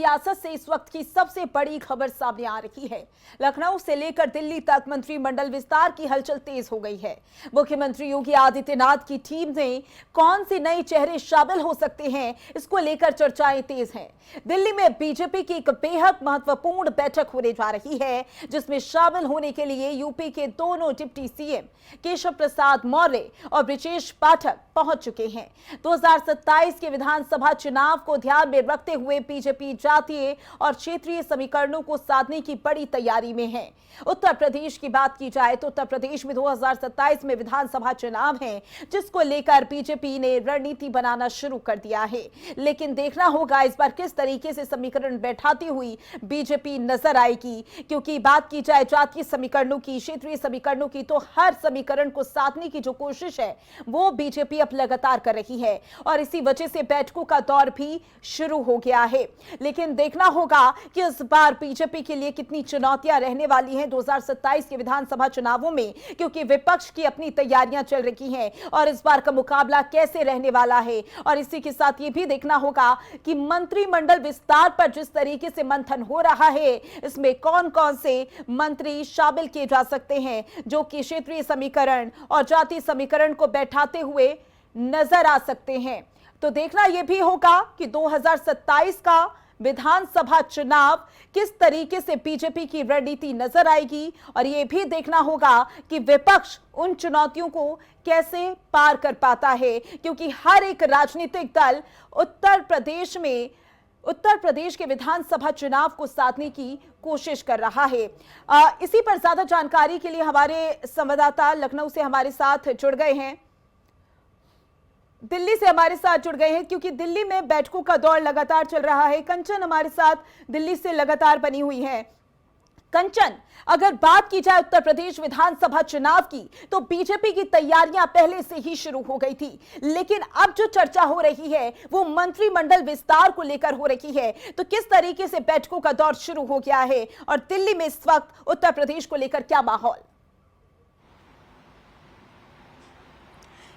सियासत से इस वक्त की सबसे बड़ी खबर सामने आ रही है। लखनऊ से लेकर दिल्ली तक मंत्रिमंडल विस्तार की हलचल तेज हो गई है। मुख्यमंत्री योगी आदित्यनाथ की टीम में कौन से नए चेहरे शामिल हो सकते हैं, इसको लेकर चर्चाएं तेज हैं। दिल्ली में बीजेपी की एक बेहद महत्वपूर्ण बैठक होने जा रही है, जिसमें शामिल होने के लिए यूपी के दोनों डिप्टी सीएम केशव प्रसाद मौर्य और ब्रजेश पाठक पहुंच चुके हैं। 2027 के विधानसभा चुनाव को ध्यान में रखते हुए बीजेपी जातीय और क्षेत्रीय समीकरणों को साधने की बड़ी तैयारी में है। उत्तर प्रदेश की बात की जाए तो उत्तर प्रदेश में 2027 में विधानसभा चुनाव है, जिसको लेकर बीजेपी ने रणनीति बनाना शुरू कर दिया है। लेकिन देखना होगा इस बार किस तरीके से समीकरण बैठाती हुई बीजेपी नजर आएगी, क्योंकि बात की जाए जातीय समीकरणों की, क्षेत्रीय समीकरणों की, तो हर समीकरण को साधने की जो कोशिश है वो बीजेपी अब लगातार कर रही है और इसी वजह से बैठकों का दौर भी शुरू हो गया है। लेकिन देखना होगा कि इस बार बीजेपी के लिए कितनी चुनौतियां रहने वाली हैं 2027 के विधानसभा चुनावों में, क्योंकि विपक्ष की अपनी तैयारियां चल रही हैं और इस बार का मुकाबला कैसे रहने वाला है। और इसी के साथ ये भी देखना होगा कि मंत्रिमंडल विस्तार पर जिस तरीके से मंथन हो रहा है, इसमें कौन कौन से मंत्री शामिल किए जा सकते हैं जो कि क्षेत्रीय समीकरण और जातीय समीकरण को बैठाते हुए नजर आ सकते हैं। तो देखना यह भी होगा कि 2027 का विधानसभा चुनाव किस तरीके से बीजेपी की रणनीति नजर आएगी और यह भी देखना होगा कि विपक्ष उन चुनौतियों को कैसे पार कर पाता है, क्योंकि हर एक राजनीतिक दल उत्तर प्रदेश के विधानसभा चुनाव को साधने की कोशिश कर रहा है। इसी पर ज्यादा जानकारी के लिए हमारे संवाददाता लखनऊ से हमारे साथ जुड़ गए हैं, दिल्ली से हमारे साथ जुड़ गए हैं, क्योंकि दिल्ली में बैठकों का दौर लगातार चल रहा है। कंचन हमारे साथ दिल्ली से लगातार बनी हुई है। कंचन, अगर बात की जाए उत्तर प्रदेश विधानसभा चुनाव की, तो बीजेपी की तैयारियां पहले से ही शुरू हो गई थी, लेकिन अब जो चर्चा हो रही है वो मंत्रिमंडल विस्तार को लेकर हो रही है। तो किस तरीके से बैठकों का दौर शुरू हो गया है और दिल्ली में इस वक्त उत्तर प्रदेश को लेकर क्या माहौल?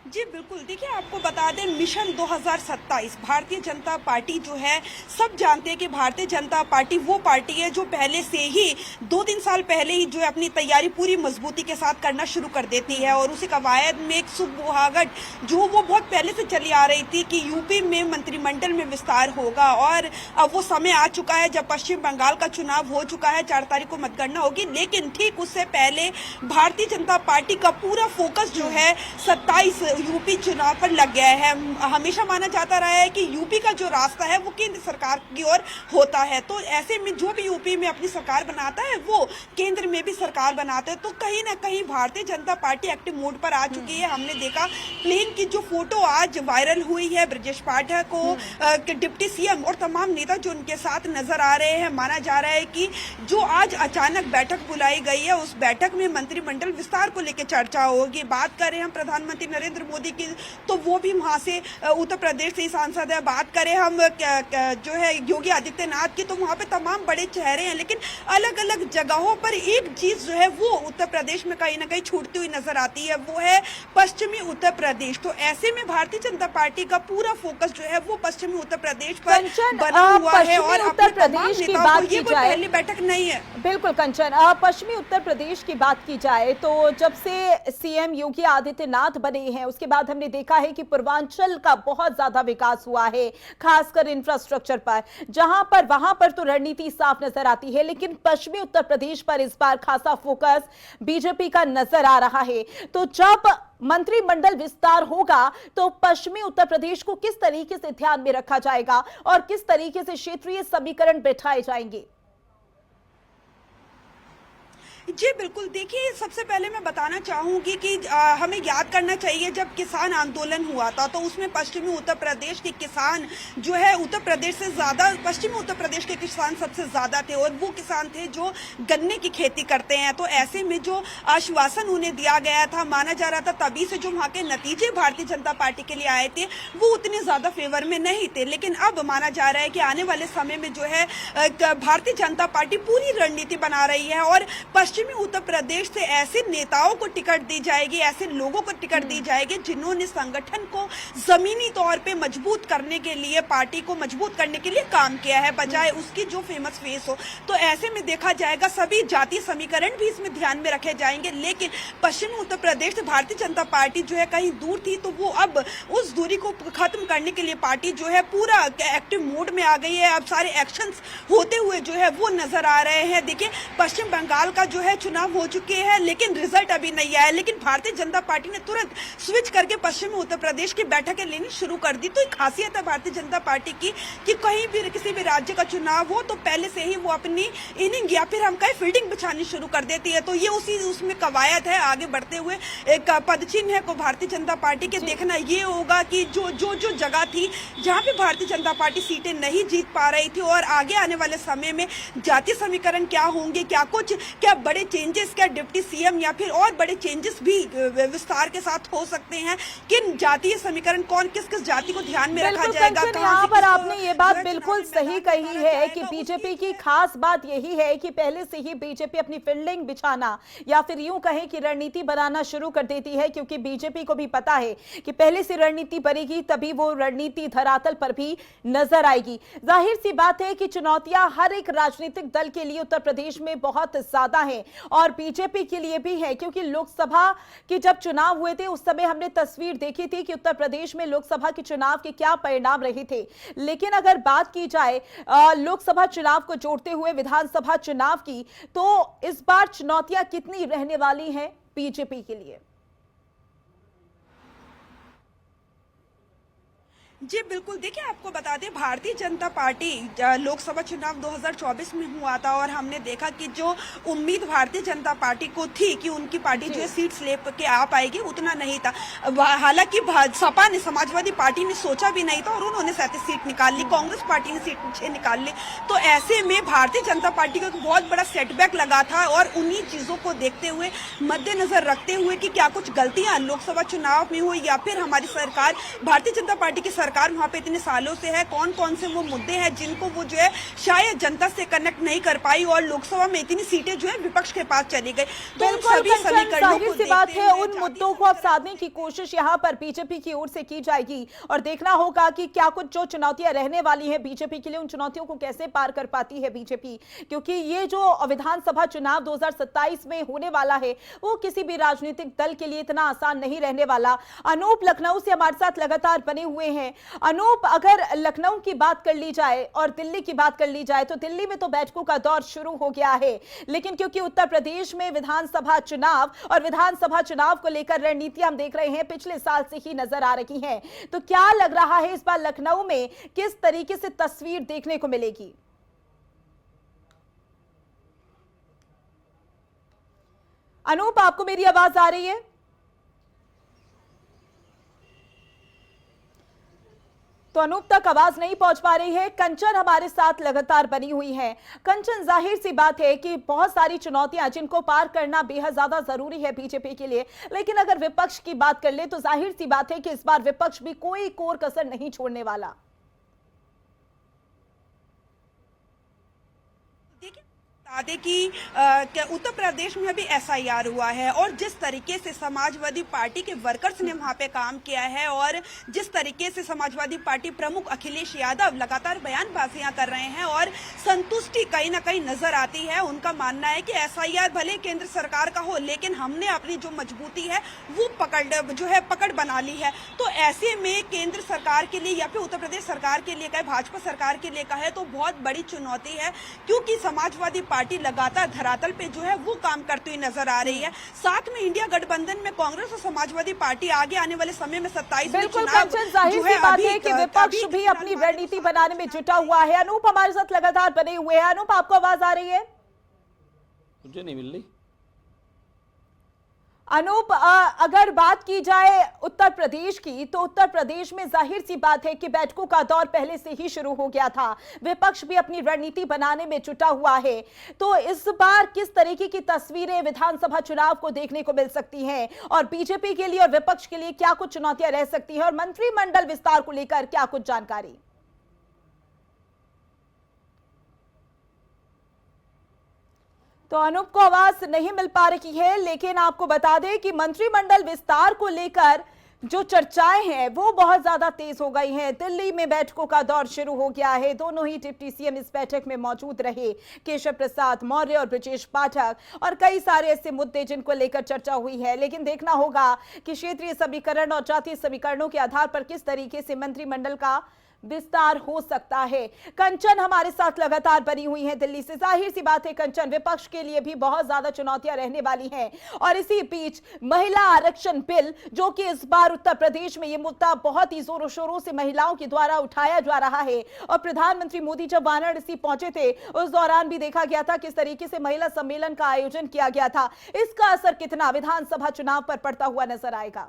जी बिल्कुल, देखिए आपको बता दें, मिशन 2027 भारतीय जनता पार्टी जो है, सब जानते हैं कि भारतीय जनता पार्टी वो पार्टी है जो पहले से ही 2-3 साल पहले ही जो है अपनी तैयारी पूरी मजबूती के साथ करना शुरू कर देती है और उसी कवायद में एक सुगबुहाहट जो वो बहुत पहले से चली आ रही थी कि यूपी में मंत्रिमंडल में विस्तार होगा और अब वो समय आ चुका है जब पश्चिम बंगाल का चुनाव हो चुका है, 4 तारीख को मतगणना होगी। लेकिन ठीक उससे पहले भारतीय जनता पार्टी का पूरा फोकस जो है 27 यूपी चुनाव पर लग गया है। हमेशा माना जाता रहा है कि यूपी का जो रास्ता है वो केंद्र सरकार की ओर होता है, तो ऐसे में जो भी यूपी में अपनी सरकार बनाता है वो केंद्र में भी सरकार बनाता है। तो कहीं ना कहीं Bharatiya Janata party active mode पर आ चुकी है। हमने देखा प्लेन की जो फोटो आज वायरल हुई है, ब्रजेश पाठक को डिप्टी सीएम और तमाम नेता जो उनके साथ नजर आ रहे हैं। माना जा रहा है कि जो आज अचानक बैठक बुलाई गई है, उस बैठक में मंत्रिमंडल विस्तार को लेकर चर्चा होगी। बात करें हम प्रधानमंत्री नरेंद्र मोदी की, तो वो भी वहां से उत्तर प्रदेश से ही सांसद है। बात करें हम जो है योगी आदित्यनाथ की, तो वहां पे तमाम बड़े चेहरे हैं। लेकिन अलग अलग जगहों पर एक चीज जो है वो उत्तर प्रदेश में कहीं ना कहीं छूटती हुई नजर आती है, वो है पश्चिमी उत्तर प्रदेश। तो ऐसे में भारतीय जनता पार्टी का पूरा फोकस जो है वो पश्चिमी उत्तर प्रदेश पर बना हुआ है और उत्तर प्रदेश की बात की जाए, पहली बैठक नहीं है। बिल्कुल कंचन, पश्चिमी उत्तर प्रदेश की बात की जाए तो जब से सीएम योगी आदित्यनाथ बने हैं उसके बाद हमने देखा है कि पूर्वांचल का बहुत ज्यादा विकास हुआ है, खासकर इंफ्रास्ट्रक्चर पर, वहां पर तो रणनीति साफ नजर आती है। लेकिन पश्चिमी उत्तर प्रदेश पर इस बार खासा फोकस बीजेपी का नजर आ रहा है। तो जब मंत्रिमंडल विस्तार होगा तो पश्चिमी उत्तर प्रदेश को किस तरीके से ध्यान में रखा जाएगा और किस तरीके से क्षेत्रीय समीकरण बैठाए जाएंगे? जी बिल्कुल, देखिए सबसे पहले मैं बताना चाहूंगी कि हमें याद करना चाहिए जब किसान आंदोलन हुआ था तो उसमें पश्चिमी उत्तर प्रदेश के किसान जो है उत्तर प्रदेश से ज्यादा, पश्चिमी उत्तर प्रदेश के किसान सबसे ज्यादा थे और वो किसान थे जो गन्ने की खेती करते हैं। तो ऐसे में जो आश्वासन उन्हें दिया गया था, माना जा रहा था तभी से जो वहाँ के नतीजे भारतीय जनता पार्टी के लिए आए थे वो उतने ज्यादा फेवर में नहीं थे। लेकिन अब माना जा रहा है कि आने वाले समय में जो है भारतीय जनता पार्टी पूरी रणनीति बना रही है और पश्चिमी उत्तर प्रदेश से ऐसे नेताओं को टिकट दी जाएगी, ऐसे लोगों को टिकट दी जाएगी जिन्होंने संगठन को जमीनी तौर पे मजबूत करने के लिए, पार्टी को मजबूत करने के लिए काम किया है, बजाय उसकी जो फेमस फेस हो। तो ऐसे में देखा जाएगा सभी जातीय समीकरण भी इसमें ध्यान में रखे जाएंगे। लेकिन पश्चिमी उत्तर प्रदेश से भारतीय जनता पार्टी जो है कहीं दूर थी, तो वो अब उस दूरी को खत्म करने के लिए पार्टी जो है पूरा एक्टिव मोड में आ गई है। अब सारे एक्शंस होते हुए जो है वो नजर आ रहे हैं। देखिए, पश्चिम बंगाल का जो है चुनाव हो चुके हैं, लेकिन रिजल्ट अभी नहीं आया। लेकिन भारतीय जनता पार्टी ने तुरंत स्विच करके पश्चिमी उत्तर प्रदेश की बैठकें लेनी शुरू कर दी। तो एक खासियत है भारतीय जनता पार्टी की कि कहीं भी किसी भी राज्य का चुनाव हो तो पहले से ही वो अपनी इनिंग या फिर हम कहें फील्डिंग बिछानी शुरू कर देती है। तो ये उसमें कवायद है आगे बढ़ते हुए। एक पदचिन्ह है को भारतीय जनता पार्टी के देखना ये होगा कि जो जगह थी जहां पे भारतीय जनता पार्टी सीटें नहीं जीत पा रही थी, और आगे आने वाले समय में जातीय समीकरण क्या होंगे, क्या बड़े चेंजेस, क्या डिप्टी सीएम या फिर और बड़े चेंजेस भी विस्तार के साथ हो सकते हैं। किन जातीय समीकरण कौन किस किस जाति को ध्यान में रखा जाएगा। यहाँ पर आपने ये बात बिल्कुल सही कही है कि बीजेपी की खास बात यही है कि पहले से ही बीजेपी अपनी फील्डिंग बिछाना या फिर यूं कहें कि रणनीति बनाना शुरू कर देती है, क्योंकि बीजेपी को भी पता है कि पहले से रणनीति बनेगी तभी वो रणनीति धरातल पर भी नजर आएगी। जाहिर सी बात है कि चुनौतियां हर एक राजनीतिक दल के लिए उत्तर प्रदेश में बहुत ज्यादा हैं और बीजेपी के लिए भी है, क्योंकि लोकसभा के जब चुनाव हुए थे उस समय हमने तस्वीर देखी थी कि उत्तर प्रदेश में लोकसभा के चुनाव के क्या परिणाम रहे थे। लेकिन अगर बात की जाए लोकसभा चुनाव को जोड़ते हुए विधानसभा चुनाव की, तो इस बार चुनौतियां कितनी रहने वाली हैं बीजेपी के लिए? जी बिल्कुल, देखिए आपको बता दें भारतीय जनता पार्टी लोकसभा चुनाव 2024 में हुआ था और हमने देखा कि जो उम्मीद भारतीय जनता पार्टी को थी कि उनकी पार्टी जो है सीट्स ले के आ पाएगी, उतना नहीं था। हालांकि सपा ने, समाजवादी पार्टी ने सोचा भी नहीं था और उन्होंने 37 सीट निकाल ली, कांग्रेस पार्टी ने सीट 6 निकाल ली। तो ऐसे में भारतीय जनता पार्टी को एक बहुत बड़ा सेटबैक लगा था और उन्हीं चीजों को देखते हुए, मद्देनजर रखते हुए कि क्या कुछ गलतियां लोकसभा चुनाव में हुई या फिर हमारी सरकार, भारतीय जनता पार्टी की सरकार वहां पे इतने सालों से है, कौन कौन से वो मुद्दे हैं जिनको वो जो है शायद जनता से कनेक्ट नहीं कर पाई और लोकसभा में इतनी सीटें जो है विपक्ष के पास चली गई। तो उन सभी समीकरणों को सी बात है, उन मुद्दों को अब साधने की कोशिश यहाँ पर बीजेपी की ओर से की जाएगी और देखना होगा कि क्या कुछ जो चुनौतियां रहने वाली है बीजेपी के लिए, उन चुनौतियों को कैसे पार कर पाती है बीजेपी, क्योंकि ये जो विधानसभा चुनाव 2027 में होने वाला है वो किसी भी राजनीतिक दल के लिए इतना आसान नहीं रहने वाला। अनूप लखनऊ से हमारे साथ लगातार बने हुए हैं। अनूप, अगर लखनऊ की बात कर ली जाए और दिल्ली की बात कर ली जाए तो दिल्ली में तो बैठकों का दौर शुरू हो गया है, लेकिन क्योंकि उत्तर प्रदेश में विधानसभा चुनाव और विधानसभा चुनाव को लेकर रणनीति हम देख रहे हैं पिछले साल से ही नजर आ रही है, तो क्या लग रहा है इस बार लखनऊ में किस तरीके से तस्वीर देखने को मिलेगी? अनूप, आपको मेरी आवाज आ रही है? तो अनूप तक आवाज नहीं पहुंच पा रही है। कंचन हमारे साथ लगातार बनी हुई है। कंचन, जाहिर सी बात है कि बहुत सारी चुनौतियां जिनको पार करना बेहद ज्यादा जरूरी है बीजेपी के लिए, लेकिन अगर विपक्ष की बात कर ले तो जाहिर सी बात है कि इस बार विपक्ष भी कोई कोर कसर नहीं छोड़ने वाला। कि उत्तर प्रदेश में भी एसआईआर हुआ है और जिस तरीके से समाजवादी पार्टी के वर्कर्स ने वहां पे काम किया है और जिस तरीके से समाजवादी पार्टी प्रमुख अखिलेश यादव लगातार बयानबाजियां कर रहे हैं और संतुष्टि कहीं ना कहीं नजर आती है। उनका मानना है कि एसआईआर भले केंद्र सरकार का हो, लेकिन हमने अपनी जो मजबूती है वो पकड़ बना ली है। तो ऐसे में केंद्र सरकार के लिए या फिर उत्तर प्रदेश सरकार के लिए कहे, भाजपा सरकार के लिए कहे, तो बहुत बड़ी चुनौती है, क्योंकि समाजवादी पार्टी लगातार धरातल पे जो है वो काम करती हुई नजर आ रही है। साथ में इंडिया गठबंधन में कांग्रेस और समाजवादी पार्टी आगे आने वाले समय में 27 में चुनाव जाहिर सी बात है कि विपक्ष भी अपनी रणनीति बनाने में जुटा हुआ है। अनूप हमारे साथ लगातार बने हुए हैं। अनूप, आपको आवाज आ रही है? मुझे नहीं मिल रही। अनूप, अगर बात की जाए उत्तर प्रदेश की, तो उत्तर प्रदेश में जाहिर सी बात है कि बैठकों का दौर पहले से ही शुरू हो गया था, विपक्ष भी अपनी रणनीति बनाने में जुटा हुआ है। तो इस बार किस तरीके की तस्वीरें विधानसभा चुनाव को देखने को मिल सकती हैं और बीजेपी के लिए और विपक्ष के लिए क्या कुछ चुनौतियां रह सकती हैं और मंत्रिमंडल विस्तार को लेकर क्या कुछ जानकारी? तो अनूप को आवाज नहीं मिल पा रही है, लेकिन आपको बता दें कि मंत्रिमंडल विस्तार को लेकर जो चर्चाएं हैं वो बहुत ज्यादा तेज हो गई हैं। दिल्ली में बैठकों का दौर शुरू हो गया है। दोनों ही डिप्टी सीएम इस बैठक में मौजूद रहे, केशव प्रसाद मौर्य और ब्रजेश पाठक, और कई सारे ऐसे मुद्दे जिनको लेकर चर्चा हुई है। लेकिन देखना होगा कि क्षेत्रीय समीकरण और जातीय समीकरणों के आधार पर किस तरीके से मंत्रिमंडल का विस्तार हो सकता है। कंचन हमारे साथ लगातार बनी हुई है दिल्ली से। जाहिर सी बात है कंचन, विपक्ष के लिए भी बहुत ज्यादा चुनौतियां रहने वाली हैं, और इसी बीच महिला आरक्षण बिल, जो कि इस बार उत्तर प्रदेश में ये मुद्दा बहुत ही जोरों शोरों से महिलाओं के द्वारा उठाया जा रहा है। और प्रधानमंत्री मोदी जब वाराणसी पहुंचे थे उस दौरान भी देखा गया था किस तरीके से महिला सम्मेलन का आयोजन किया गया था। इसका असर कितना विधानसभा चुनाव पर पड़ता हुआ नजर आएगा?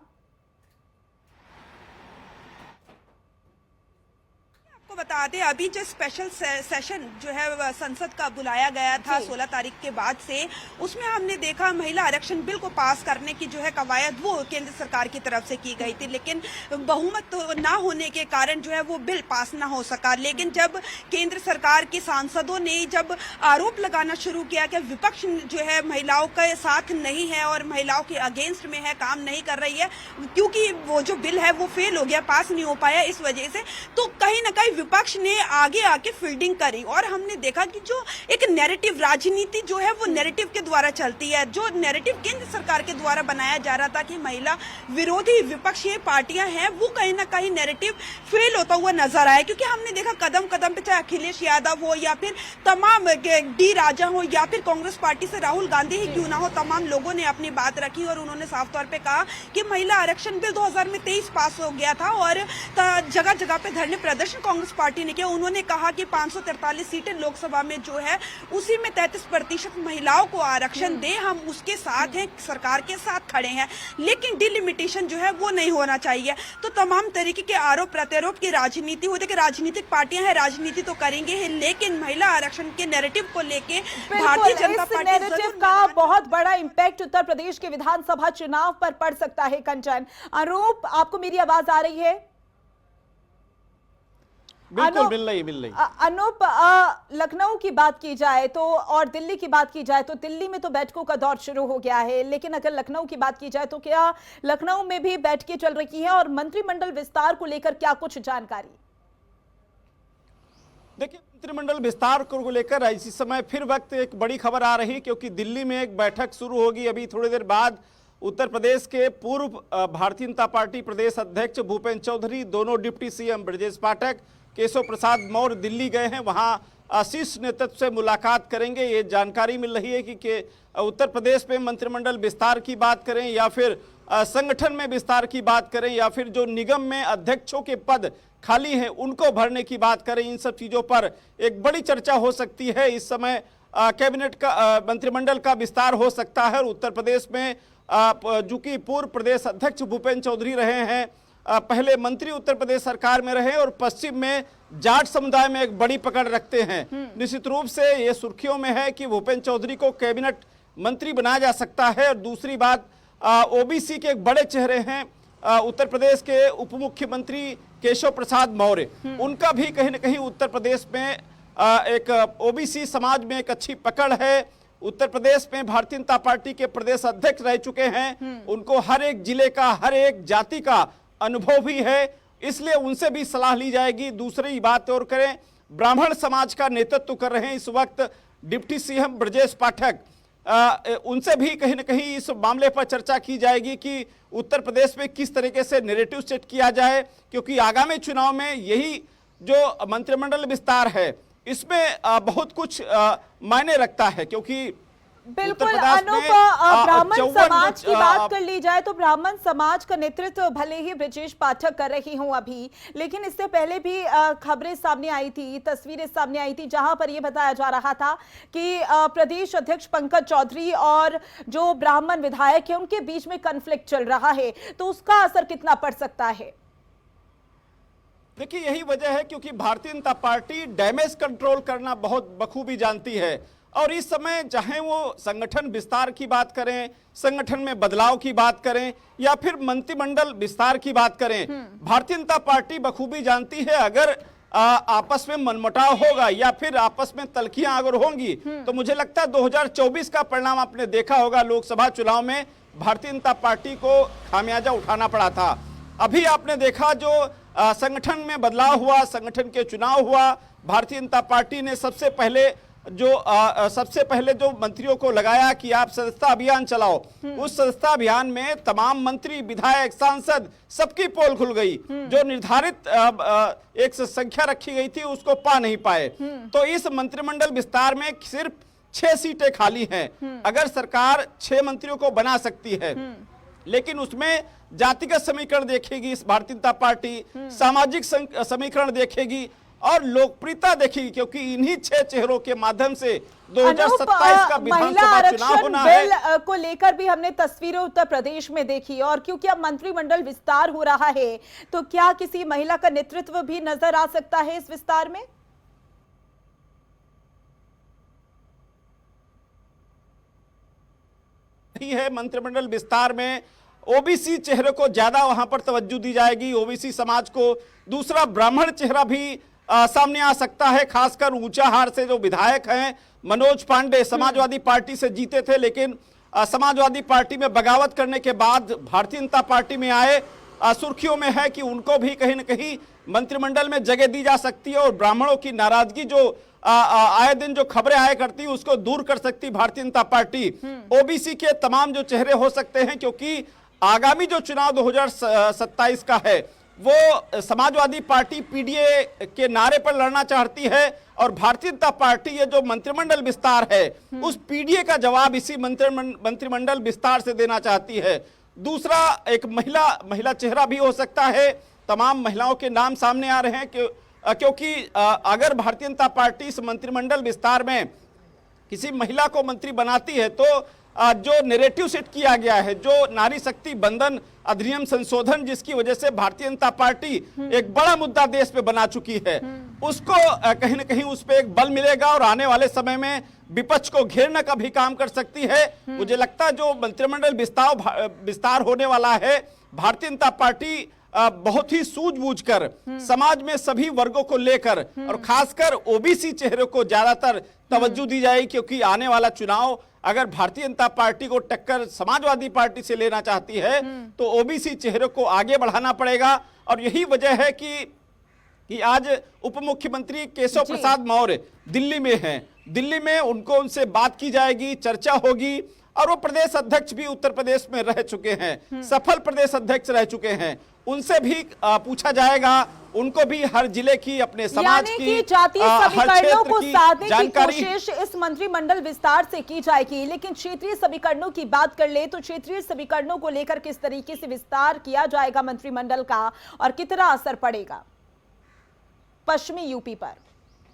आपको बता दें, अभी जो स्पेशल सेशन जो है संसद का बुलाया गया था 16 तारीख के बाद से, उसमें हमने देखा महिला आरक्षण बिल को पास करने की जो है कवायद वो केंद्र सरकार की तरफ से की गई थी, लेकिन बहुमत ना होने के कारण जो है वो बिल पास ना हो सका। लेकिन जब केंद्र सरकार के सांसदों ने जब आरोप लगाना शुरू किया कि विपक्ष जो है महिलाओं के साथ नहीं है और महिलाओं के अगेंस्ट में है, काम नहीं कर रही है, क्योंकि वो जो बिल है वो फेल हो गया, पास नहीं हो पाया इस वजह से, तो कहीं ना कहीं विपक्ष ने आगे आके फील्डिंग करी। और हमने देखा कि जो एक नैरेटिव राजनीति जो है वो नैरेटिव के द्वारा चलती है, जो नैरेटिव केंद्र सरकार के द्वारा बनाया जा रहा था कि महिला विरोधी विपक्षी पार्टियां हैं, वो कहीं ना कहीं नैरेटिव फेल होता हुआ नजर आया। क्योंकि हमने देखा कदम कदम पे, चाहे अखिलेश यादव हो या फिर तमाम डी राजा हो या फिर कांग्रेस पार्टी से राहुल गांधी ही क्यों ना हो, तमाम लोगों ने अपनी बात रखी और उन्होंने साफ तौर पे कहा कि महिला आरक्षण बिल 2023 पास हो गया था और जगह जगह पे धरने प्रदर्शन कांग्रेस पार्टी ने किया। उन्होंने कहा कि 543 सीटें लोकसभा में जो है उसी में 33% महिलाओं को आरक्षण दे, हम उसके साथ हैं, सरकार के साथ खड़े हैं, लेकिन डिलिमिटेशन जो है वो नहीं होना चाहिए। तो तमाम तरीके के आरोप प्रत्यारोप की राजनीति होती है कि राजनीतिक पार्टियां हैं, राजनीति तो करेंगे ही, लेकिन महिला आरक्षण के नैरेटिव को लेके भारतीय जनता पार्टी नैरेटिव का बहुत बड़ा इंपैक्ट उत्तर प्रदेश के विधानसभा चुनाव पर पड़ सकता है। कंचन, अनूप, आपको मेरी आवाज आ रही है? बिल्कुल मिल रही। अनूप, लखनऊ की बात की जाए तो और दिल्ली की बात की जाए तो दिल्ली में तो बैठकों का दौर शुरू हो गया है, लेकिन अगर लखनऊ की बात की जाए तो क्या लखनऊ में भी बैठकें चल रही हैं और मंत्रिमंडल विस्तार को लेकर क्या कुछ जानकारी? देखिए, मंत्रिमंडल विस्तार को लेकर इसी समय फिर वक्त एक बड़ी खबर आ रही, क्योंकि दिल्ली में एक बैठक शुरू होगी अभी थोड़ी देर बाद। उत्तर प्रदेश के पूर्व भारतीय जनता पार्टी प्रदेश अध्यक्ष भूपेंद्र चौधरी, दोनों डिप्टी सीएम ब्रजेश पाठक, केशव प्रसाद मौर्य दिल्ली गए हैं, वहां शीर्ष नेतृत्व से मुलाकात करेंगे। ये जानकारी मिल रही है कि उत्तर प्रदेश में मंत्रिमंडल विस्तार की बात करें या फिर संगठन में विस्तार की बात करें या फिर जो निगम में अध्यक्षों के पद खाली हैं उनको भरने की बात करें, इन सब चीजों पर एक बड़ी चर्चा हो सकती है। इस समय कैबिनेट का मंत्रिमंडल का विस्तार हो सकता है। उत्तर प्रदेश में जो कि पूर्व प्रदेश अध्यक्ष भूपेंद्र चौधरी रहे हैं, पहले मंत्री उत्तर प्रदेश सरकार में रहे और पश्चिम में जाट समुदाय में एक बड़ी पकड़ रखते हैं। निश्चित रूप से ये सुर्खियों में है कि भूपेंद्र चौधरी को कैबिनेट मंत्री बनाया जा सकता है। और दूसरी बात, ओबीसी के एक बड़े चेहरे हैं उत्तर प्रदेश के उप मुख्यमंत्री केशव प्रसाद मौर्य, उनका भी कहीं ना कहीं उत्तर प्रदेश में एक ओबीसी समाज में एक अच्छी पकड़ है। उत्तर प्रदेश में भारतीय जनता पार्टी के प्रदेश अध्यक्ष रह चुके हैं, उनको हर एक जिले का, हर एक जाति का अनुभव भी है, इसलिए उनसे भी सलाह ली जाएगी। दूसरी बात और करें, ब्राह्मण समाज का नेतृत्व कर रहे हैं इस वक्त डिप्टी सीएम ब्रजेश पाठक, उनसे भी कहीं ना कहीं इस मामले पर चर्चा की जाएगी कि उत्तर प्रदेश में किस तरीके से नैरेटिव सेट किया जाए, क्योंकि आगामी चुनाव में यही जो मंत्रिमंडल विस्तार है इसमें बहुत कुछ मायने रखता है। क्योंकि बिल्कुल अनूप, ब्राह्मण समाज की बात कर ली जाए तो ब्राह्मण समाज का नेतृत्व भले ही ब्रजेश पाठक कर रही हूं अभी, लेकिन इससे पहले भी खबरें सामने आई थी, तस्वीरें सामने आई थी, जहां पर यह बताया जा रहा था कि प्रदेश अध्यक्ष पंकज चौधरी और जो ब्राह्मण विधायक है उनके बीच में कॉन्फ्लिक्ट चल रहा है, तो उसका असर कितना पड़ सकता है? देखिए, यही वजह है क्योंकि Bharatiya Janata party damage control करना बहुत बखूबी जानती है। और इस समय चाहे वो संगठन विस्तार की बात करें, संगठन में बदलाव की बात करें या फिर मंत्रिमंडल विस्तार की बात करें, भारतीय जनता पार्टी बखूबी जानती है अगर आपस में मनमुटाव होगा या फिर आपस में तल्खियां अगर होंगी तो मुझे लगता है 2024 का परिणाम आपने देखा होगा। लोकसभा चुनाव में भारतीय जनता पार्टी को खामियाजा उठाना पड़ा था। अभी आपने देखा जो संगठन में बदलाव हुआ, संगठन के चुनाव हुआ, भारतीय जनता पार्टी ने सबसे पहले जो मंत्रियों को लगाया कि आप सदस्यता अभियान चलाओ, उस सदस्यता अभियान में तमाम मंत्री, विधायक, सांसद सबकी पोल खुल गई। जो निर्धारित एक संख्या रखी गई थी उसको पा नहीं पाए। तो इस मंत्रिमंडल विस्तार में सिर्फ 6 सीटें खाली हैं। अगर सरकार 6 मंत्रियों को बना सकती है, लेकिन उसमें जातिगत समीकरण देखेगी इस भारतीय जनता पार्टी, सामाजिक समीकरण देखेगी और लोकप्रियता देखेगी, क्योंकि इन्हीं 6 चेहरों के माध्यम से 2027 का विधानसभा चुनाव होना है। बिल को लेकर भी हमने तस्वीरें उत्तर प्रदेश में देखी, और क्योंकि अब मंत्रिमंडल विस्तार हो रहा है तो क्या किसी महिला का नेतृत्व भी नजर आ सकता है इस विस्तार में? है मंत्रिमंडल विस्तार में ओबीसी चेहरे को ज्यादा वहां पर तवज्जो दी जाएगी, ओबीसी समाज को। दूसरा, ब्राह्मण चेहरा भी सामने आ सकता है, खासकर ऊंचाहार से जो विधायक हैं मनोज पांडे, समाजवादी पार्टी से जीते थे, लेकिन समाजवादी पार्टी में बगावत करने के बाद भारतीय जनता पार्टी में आए। सुर्खियों में है कि उनको भी कहीं न कहीं मंत्रिमंडल में जगह दी जा सकती है और ब्राह्मणों की नाराजगी जो आए दिन जो खबरें आया करती उसको दूर कर सकती भारतीय जनता पार्टी। ओबीसी के तमाम जो चेहरे हो सकते हैं, क्योंकि आगामी जो चुनाव 2027 का है वो समाजवादी पार्टी पीडीए के नारे पर लड़ना चाहती है और भारतीय जनता पार्टी ये जो मंत्रिमंडल विस्तार है उस पीडीए का जवाब इसी मंत्रिमंडल विस्तार से देना चाहती है। दूसरा, एक महिला चेहरा भी हो सकता है। तमाम महिलाओं के नाम सामने आ रहे हैं क्योंकि अगर भारतीय जनता पार्टी इस मंत्रिमंडल विस्तार में किसी महिला को मंत्री बनाती है तो जो नैरेटिव सेट किया गया है, जो नारी शक्ति बंधन अधिनियम संशोधन जिसकी वजह से भारतीय जनता पार्टी एक बड़ा मुद्दा देश में बना चुकी है, उसको कहीं ना कहीं उस पर एक बल मिलेगा और आने वाले समय में विपक्ष को घेरने का भी काम कर सकती है। मुझे लगता है जो मंत्रिमंडल विस्तार होने वाला है, भारतीय जनता पार्टी बहुत ही सूझबूझकर समाज में सभी वर्गों को लेकर और खासकर ओबीसी चेहरे को ज्यादातर तवज्जो दी जाएगी, क्योंकि आने वाला चुनाव अगर भारतीय जनता पार्टी को टक्कर समाजवादी पार्टी से लेना चाहती है तो ओबीसी चेहरे को आगे बढ़ाना पड़ेगा। और यही वजह है कि आज उप मुख्यमंत्री केशव प्रसाद मौर्य दिल्ली में हैं। दिल्ली में उनसे बात की जाएगी, चर्चा होगी और वो प्रदेश अध्यक्ष भी उत्तर प्रदेश में रह चुके हैं, सफल प्रदेश अध्यक्ष रह चुके हैं। उनसे भी पूछा जाएगा, उनको भी हर जिले की, अपने समाज की, जातीय समीकरणों को साधने की जानकारी कोशिश इस मंत्रिमंडल विस्तार से की जाएगी। लेकिन क्षेत्रीय समीकरणों की बात कर ले तो क्षेत्रीय समीकरणों को लेकर किस तरीके से विस्तार किया जाएगा मंत्रिमंडल का और कितना असर पड़ेगा पश्चिमी यूपी पर?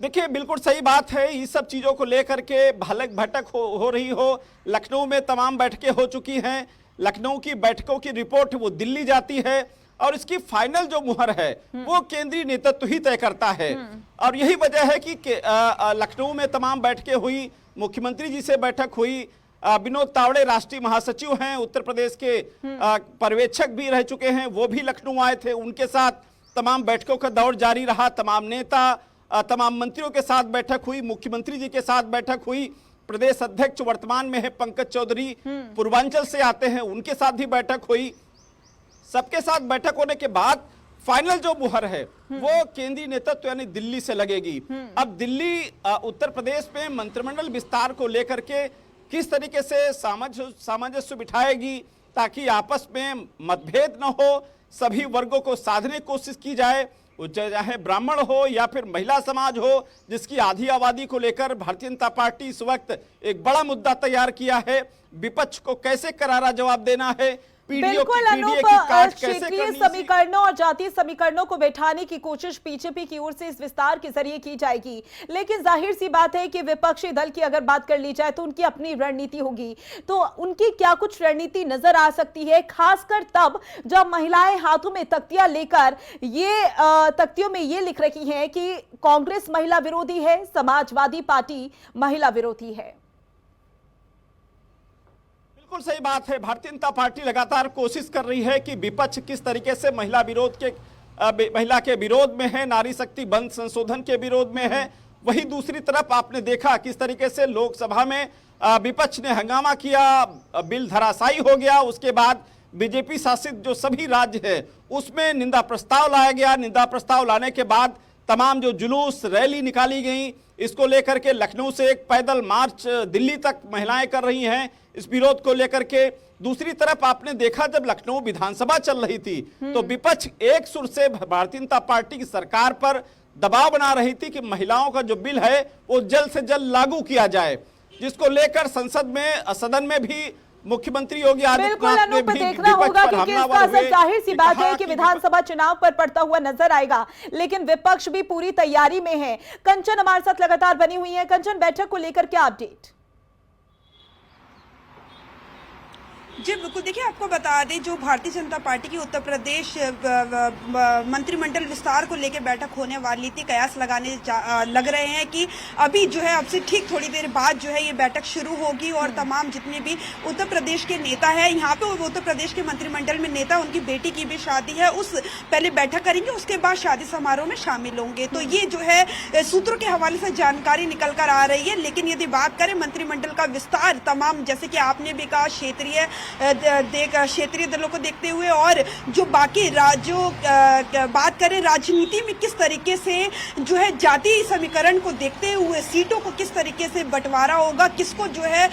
देखिए, बिल्कुल सही बात है। इस सब चीजों को लेकर के भलक भटक हो रही हो। लखनऊ में तमाम बैठकें हो चुकी हैं। लखनऊ की बैठकों की रिपोर्ट वो दिल्ली जाती है और इसकी फाइनल जो मुहर है वो केंद्रीय नेतृत्व ही तय करता है। और यही वजह है कि लखनऊ में तमाम बैठकें हुई, मुख्यमंत्री जी से बैठक हुई। विनोद तावड़े राष्ट्रीय महासचिव हैं, उत्तर प्रदेश के पर्यवेक्षक भी रह चुके हैं, वो भी लखनऊ आए थे। उनके साथ तमाम बैठकों का दौर जारी रहा। तमाम नेता, तमाम मंत्रियों के साथ बैठक हुई, मुख्यमंत्री जी के साथ बैठक हुई। प्रदेश अध्यक्ष वर्तमान में है पंकज चौधरी, पूर्वांचल से आते हैं, उनके साथ भी बैठक हुई। सबके साथ बैठक होने के बाद फाइनल जो मुहर है वो केंद्रीय नेतृत्व यानी दिल्ली से लगेगी। अब दिल्ली उत्तर प्रदेश में मंत्रिमंडल विस्तार को लेकर के किस तरीके से सामंजस्य बिठाएगी ताकि आपस में मतभेद न हो, सभी वर्गों को साधने की कोशिश की जाए, चाहे ब्राह्मण हो या फिर महिला समाज हो, जिसकी आधी आबादी को लेकर भारतीय जनता पार्टी इस वक्त एक बड़ा मुद्दा तैयार किया है। विपक्ष को कैसे करारा जवाब देना है, बिल्कुल अनूप, क्षेत्रीय समीकरणों और जातीय समीकरणों को बैठाने की कोशिश बीजेपी की ओर से इस विस्तार के जरिए की जाएगी। लेकिन जाहिर सी बात है कि विपक्षी दल की अगर बात कर ली जाए तो उनकी अपनी रणनीति होगी। तो उनकी क्या कुछ रणनीति नजर आ सकती है, खासकर तब जब महिलाएं हाथों में तख्तियां लेकर तख्तियों में ये लिख रही हैं कि कांग्रेस महिला विरोधी है, समाजवादी पार्टी महिला विरोधी है? बिल्कुल सही बात है। भारतीय जनता पार्टी लगातार कोशिश कर रही है कि विपक्ष किस तरीके से महिला विरोध के महिला के विरोध में है, नारी शक्ति बंद संशोधन के विरोध में है। वहीं दूसरी तरफ आपने देखा किस तरीके से लोकसभा में विपक्ष ने हंगामा किया, बिल धराशायी हो गया। उसके बाद बीजेपी शासित जो सभी राज्य है उसमें निंदा प्रस्ताव लाया गया। निंदा प्रस्ताव लाने के बाद तमाम जो जुलूस रैली निकाली गई, इसको लेकर के लखनऊ से एक पैदल मार्च दिल्ली तक महिलाएं कर रही हैं इस विरोध को लेकर के। दूसरी तरफ आपने देखा जब लखनऊ विधानसभा चल रही थी तो विपक्ष एक सुर से भारतीय जनता पार्टी की सरकार पर दबाव बना रही थी कि महिलाओं का जो बिल है वो जल्द से जल्द लागू किया जाए, जिसको लेकर संसद में सदन में भी मुख्यमंत्री योगी आदित्यनाथ ने भी देखना होगा क्योंकि इसका असर जाहिर सी बात है कि विधानसभा चुनाव पर पड़ता हुआ नजर आएगा, लेकिन विपक्ष भी पूरी तैयारी में है। कंचन हमारे साथ लगातार बनी हुई है। कंचन, बैठक को लेकर क्या अपडेट? जी बिल्कुल, देखिए आपको बता दें जो भारतीय जनता पार्टी की उत्तर प्रदेश मंत्रिमंडल विस्तार को लेकर बैठक होने वाली थी, कयास लगाने लग रहे हैं कि अभी जो है अब से ठीक थोड़ी देर बाद जो है ये बैठक शुरू होगी और तमाम जितने भी उत्तर प्रदेश के नेता हैं यहाँ पे, उत्तर प्रदेश के मंत्रिमंडल में नेता, उनकी बेटी की भी शादी है, उस पहले बैठक करेंगे, उसके बाद शादी समारोह में शामिल होंगे। तो ये जो है सूत्रों के हवाले से जानकारी निकल कर आ रही है। लेकिन यदि बात करें मंत्रिमंडल का विस्तार, तमाम जैसे कि आपने भी कहा क्षेत्रीय दलों को देखते हुए और जो बाकी राज्यों बात करें राजनीति में किस तरीके से जो है जातीय समीकरण को देखते हुए सीटों को किस तरीके से बंटवारा होगा, किसको जो है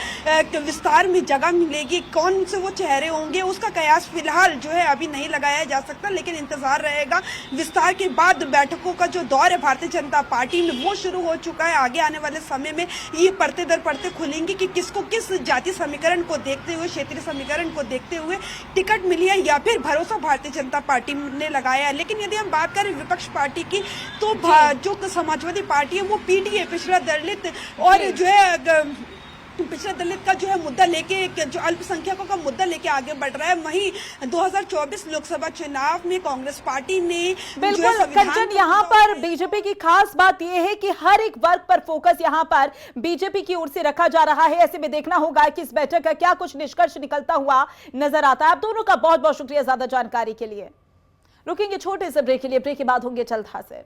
विस्तार में जगह मिलेगी, कौन से वो चेहरे होंगे, उसका कयास फिलहाल जो है अभी नहीं लगाया जा सकता। लेकिन इंतजार रहेगा विस्तार के बाद बैठकों का जो दौर है भारतीय जनता पार्टी में वो शुरू हो चुका है। आगे आने वाले समय में ये परते दर परते खुलेंगी कि किसको किस जातीय समीकरण को देखते हुए, क्षेत्रीय समीकरण को देखते हुए टिकट मिली है या फिर भरोसा भारतीय जनता पार्टी ने लगाया है। लेकिन यदि हम बात करें विपक्ष पार्टी की तो जो समाजवादी पार्टी है वो पीडीए, पिछड़ा दलित और जो है पिछड़ा दलित का जो है मुद्दा लेके, जो अल्पसंख्यकों का मुद्दा लेके आगे बढ़ रहा है। वहीं 2024 लोकसभा चुनाव में कांग्रेस पार्टी ने बिल्कुल कंचन, यहाँ पर बीजेपी की खास बात यह है कि हर एक वर्ग पर फोकस यहाँ पर बीजेपी की ओर से रखा जा रहा है। ऐसे में देखना होगा कि इस बैठक का क्या कुछ निष्कर्ष निकलता हुआ नजर आता है। आप दोनों का बहुत बहुत शुक्रिया ज्यादा जानकारी के लिए। रुकेंगे छोटे से ब्रेक के लिए, ब्रेक के बाद होंगे जल्द हाजिर।